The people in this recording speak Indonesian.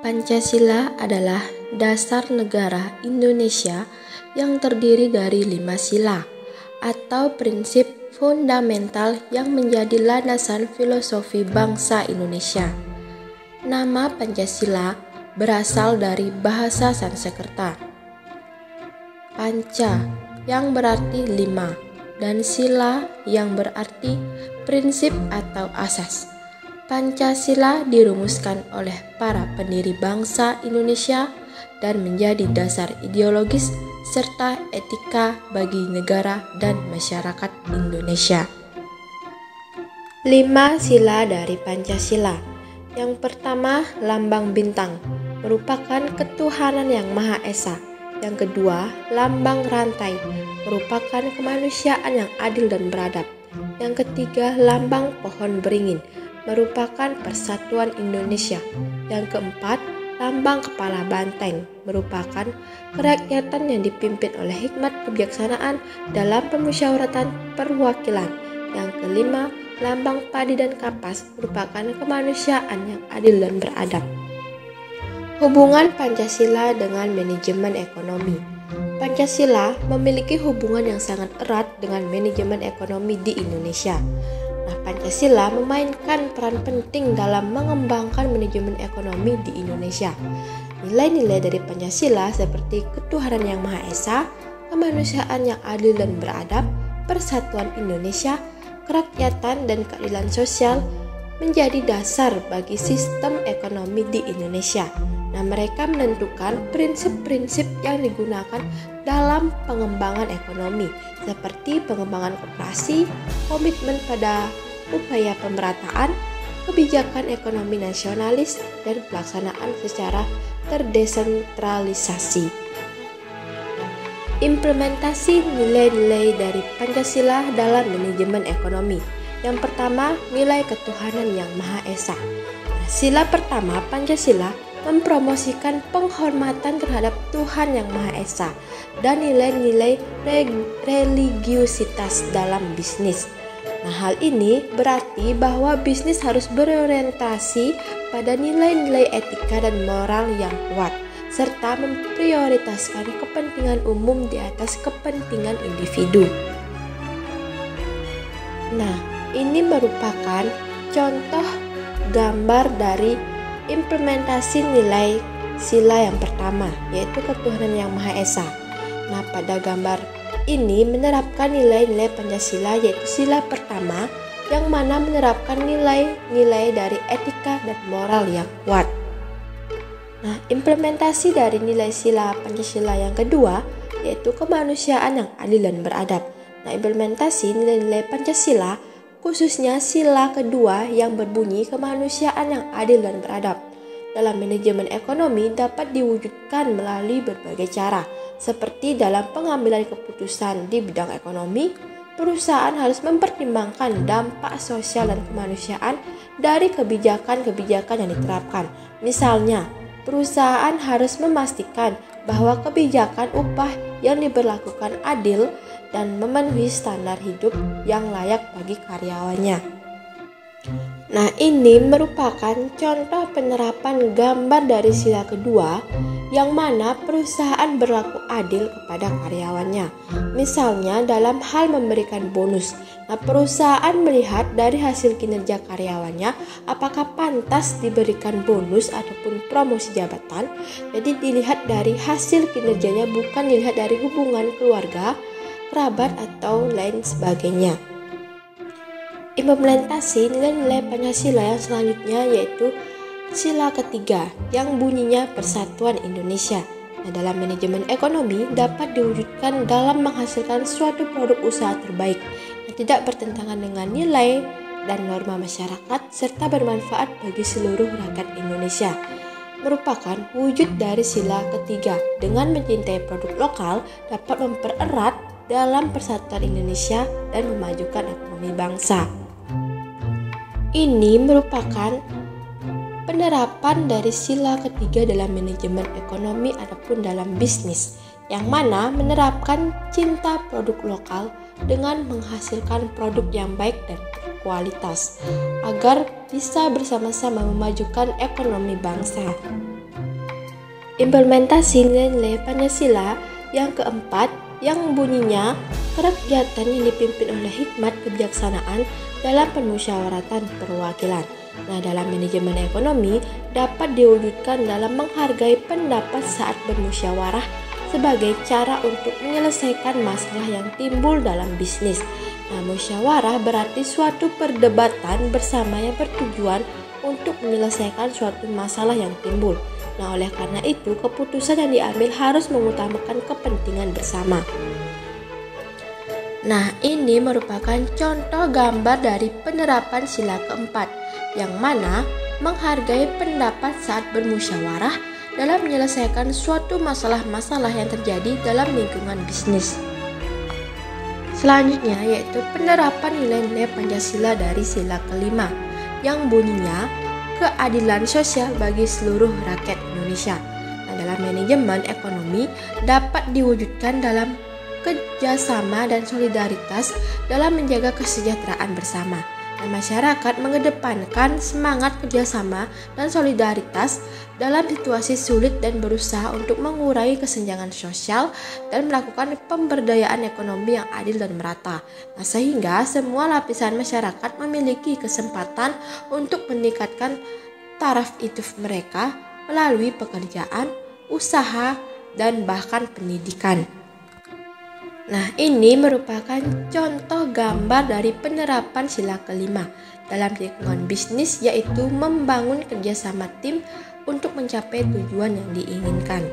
Pancasila adalah dasar negara Indonesia yang terdiri dari 5 sila atau prinsip fundamental yang menjadi landasan filosofi bangsa Indonesia. Nama Pancasila berasal dari bahasa Sanskerta. Panca yang berarti 5 dan sila yang berarti prinsip atau asas. Pancasila dirumuskan oleh para pendiri bangsa Indonesia dan menjadi dasar ideologis serta etika bagi negara dan masyarakat Indonesia. 5 sila dari Pancasila. Yang pertama, lambang bintang, merupakan ketuhanan yang Maha Esa. Yang kedua, lambang rantai, merupakan kemanusiaan yang adil dan beradab. Yang ketiga, lambang pohon beringin, merupakan persatuan Indonesia. Yang keempat, lambang kepala banteng, merupakan kerakyatan yang dipimpin oleh hikmat kebijaksanaan dalam pemusyawaratan perwakilan. Yang kelima, lambang padi dan kapas, merupakan kemanusiaan yang adil dan beradab. Hubungan Pancasila dengan manajemen ekonomi. Pancasila memiliki hubungan yang sangat erat dengan manajemen ekonomi di Indonesia. Pancasila memainkan peran penting dalam mengembangkan manajemen ekonomi di Indonesia. Nilai-nilai dari Pancasila seperti ketuhanan yang Maha Esa, kemanusiaan yang adil dan beradab, persatuan Indonesia, kerakyatan dan keadilan sosial menjadi dasar bagi sistem ekonomi di Indonesia. Mereka menentukan prinsip-prinsip yang digunakan dalam pengembangan ekonomi, seperti pengembangan koperasi, komitmen pada upaya pemerataan, kebijakan ekonomi nasionalis, dan pelaksanaan secara terdesentralisasi. Implementasi nilai-nilai dari Pancasila dalam manajemen ekonomi. Yang pertama, nilai ketuhanan yang Maha Esa. Sila pertama Pancasila mempromosikan penghormatan terhadap Tuhan yang Maha Esa dan nilai-nilai religiusitas dalam bisnis. Hal ini berarti bahwa bisnis harus berorientasi pada nilai-nilai etika dan moral yang kuat, serta memprioritaskan kepentingan umum di atas kepentingan individu. Ini merupakan contoh gambar dari implementasi nilai sila yang pertama, yaitu ketuhanan yang Maha Esa. Pada gambar ini menerapkan nilai-nilai Pancasila, yaitu sila pertama yang mana menerapkan nilai-nilai dari etika dan moral yang kuat. Implementasi dari nilai sila Pancasila yang kedua yaitu kemanusiaan yang adil dan beradab. Implementasi nilai-nilai Pancasila khususnya sila kedua yang berbunyi kemanusiaan yang adil dan beradab dalam manajemen ekonomi dapat diwujudkan melalui berbagai cara, seperti dalam pengambilan keputusan di bidang ekonomi. Perusahaan harus mempertimbangkan dampak sosial dan kemanusiaan dari kebijakan-kebijakan yang diterapkan. Misalnya, perusahaan harus memastikan bahwa kebijakan upah yang diberlakukan adil dan memenuhi standar hidup yang layak bagi karyawannya. Ini merupakan contoh penerapan gambar dari sila kedua yang mana perusahaan berlaku adil kepada karyawannya. Misalnya dalam hal memberikan bonus. Perusahaan melihat dari hasil kinerja karyawannya apakah pantas diberikan bonus ataupun promosi jabatan. Jadi dilihat dari hasil kinerjanya, bukan dilihat dari hubungan keluarga, kerabat atau lain sebagainya. Implementasi nilai-nilai Pancasila yang selanjutnya yaitu sila ketiga yang bunyinya persatuan Indonesia. Dalam manajemen ekonomi dapat diwujudkan dalam menghasilkan suatu produk usaha terbaik yang tidak bertentangan dengan nilai dan norma masyarakat serta bermanfaat bagi seluruh rakyat Indonesia. Merupakan wujud dari sila ketiga. Dengan mencintai produk lokal dapat mempererat dalam persatuan Indonesia dan memajukan ekonomi bangsa. Ini merupakan penerapan dari sila ketiga dalam manajemen ekonomi ataupun dalam bisnis, yang mana menerapkan cinta produk lokal dengan menghasilkan produk yang baik dan berkualitas agar bisa bersama-sama memajukan ekonomi bangsa. Implementasi nilai Pancasila yang keempat yang bunyinya kerakyatan yang dipimpin oleh hikmat kebijaksanaan dalam permusyawaratan perwakilan. Nah, dalam manajemen ekonomi dapat diwujudkan dalam menghargai pendapat saat bermusyawarah sebagai cara untuk menyelesaikan masalah yang timbul dalam bisnis. Nah, musyawarah berarti suatu perdebatan bersama yang bertujuan untuk menyelesaikan suatu masalah yang timbul. Nah, oleh karena itu, keputusan yang diambil harus mengutamakan kepentingan bersama. Nah, ini merupakan contoh gambar dari penerapan sila keempat, yang mana menghargai pendapat saat bermusyawarah dalam menyelesaikan suatu masalah-masalah yang terjadi dalam lingkungan bisnis. Selanjutnya yaitu penerapan nilai-nilai Pancasila dari sila kelima, yang bunyinya keadilan sosial bagi seluruh rakyat Indonesia. Nah, dalam manajemen ekonomi dapat diwujudkan dalam kerjasama dan solidaritas dalam menjaga kesejahteraan bersama. Dan masyarakat mengedepankan semangat kerjasama dan solidaritas dalam situasi sulit dan berusaha untuk mengurangi kesenjangan sosial dan melakukan pemberdayaan ekonomi yang adil dan merata. Nah, sehingga semua lapisan masyarakat memiliki kesempatan untuk meningkatkan taraf hidup mereka melalui pekerjaan, usaha, dan bahkan pendidikan. Nah, ini merupakan contoh gambar dari penerapan sila kelima dalam lingkungan bisnis, yaitu membangun kerjasama tim untuk mencapai tujuan yang diinginkan.